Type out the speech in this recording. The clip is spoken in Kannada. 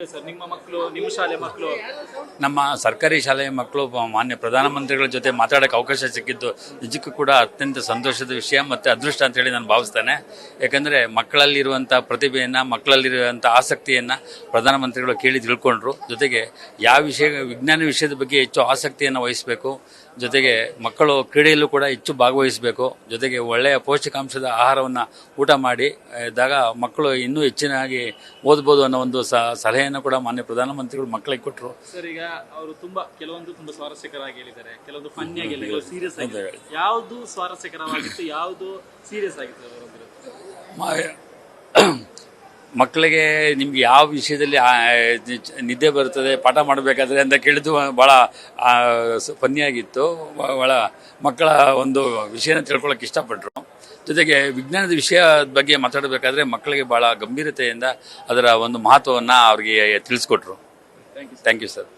ಸರ್ ನಿಮ್ಮ ಮಕ್ಕಳು ನಿಮ್ಮ ಶಾಲೆ ಮಕ್ಕಳು ನಮ್ಮ ಸರ್ಕಾರಿ ಶಾಲೆಯ ಮಕ್ಕಳು ಮಾನ್ಯ ಪ್ರಧಾನಮಂತ್ರಿಗಳ ಜೊತೆ ಮಾತಾಡೋಕ್ಕೆ ಅವಕಾಶ ಸಿಕ್ಕಿದ್ದು ನಿಜಕ್ಕೂ ಕೂಡ ಅತ್ಯಂತ ಸಂತೋಷದ ವಿಷಯ ಮತ್ತು ಅದೃಷ್ಟ ಅಂತೇಳಿ ನಾನು ಭಾವಿಸ್ತೇನೆ. ಯಾಕಂದರೆ ಮಕ್ಕಳಲ್ಲಿರುವಂಥ ಪ್ರತಿಭೆಯನ್ನು, ಮಕ್ಕಳಲ್ಲಿರುವಂಥ ಆಸಕ್ತಿಯನ್ನು ಪ್ರಧಾನಮಂತ್ರಿಗಳು ಕೇಳಿ ತಿಳ್ಕೊಂಡ್ರು. ಜೊತೆಗೆ ಯಾವ ವಿಜ್ಞಾನ ವಿಷಯದ ಬಗ್ಗೆ ಹೆಚ್ಚು ಆಸಕ್ತಿಯನ್ನು ವಹಿಸಬೇಕು, ಜೊತೆಗೆ ಮಕ್ಕಳು ಕ್ರೀಡೆಯಲ್ಲೂ ಕೂಡ ಹೆಚ್ಚು ಭಾಗವಹಿಸಬೇಕು, ಜೊತೆಗೆ ಒಳ್ಳೆಯ ಪೌಷ್ಟಿಕಾಂಶದ ಆಹಾರವನ್ನು ಊಟ ಮಾಡಿ ಇದ್ದಾಗ ಮಕ್ಕಳು ಇನ್ನೂ ಹೆಚ್ಚಿನಾಗಿ ಓದ್ಬೋದು ಅನ್ನೋ ಒಂದು ಸಲಹೆಯನ್ನು ಕೂಡ ಮಾನ್ಯ ಪ್ರಧಾನಮಂತ್ರಿಗಳು ಮಕ್ಕಳಿಗೆ ಕೊಟ್ಟರು. ಸರ್, ಈಗ ಅವರು ಕೆಲವೊಂದು ತುಂಬಾ ಸ್ವಾರಸ್ಯಕರವಾಗಿ ಹೇಳಿದ್ದಾರೆ, ಕೆಲವೊಂದು ಫನ್ನಿ ಆಗಿ ಹೇಳಿದ್ದಾರೆ, ಸೀರಿಯಸ್ ಆಗಿ. ಯಾವುದು ಸ್ವಾರಸ್ಯಕರವಾಗಿತ್ತು, ಯಾವುದು ಸೀರಿಯಸ್ ಆಗಿತ್ತು? ಮಕ್ಕಳಿಗೆ ನಿಮ್ಗೆ ಯಾವ ವಿಷಯದಲ್ಲಿ ನಿದ್ದೆ ಬರ್ತದೆ ಪಾಠ ಮಾಡಬೇಕಾದ್ರೆ ಅಂತ ಕೇಳಿದ್ದು ಭಾಳ ಫನ್ನಿಯಾಗಿತ್ತು. ಭಾಳ ಮಕ್ಕಳ ಒಂದು ವಿಷಯನ ತಿಳ್ಕೊಳ್ಳೋಕೆ ಇಷ್ಟಪಟ್ಟರು. ಜೊತೆಗೆ ವಿಜ್ಞಾನದ ವಿಷಯದ ಬಗ್ಗೆ ಮಾತಾಡಬೇಕಾದ್ರೆ ಮಕ್ಕಳಿಗೆ ಭಾಳ ಗಂಭೀರತೆಯಿಂದ ಅದರ ಒಂದು ಮಹತ್ವವನ್ನು ಅವ್ರಿಗೆ ತಿಳಿಸ್ಕೊಟ್ರು. Thank you sir.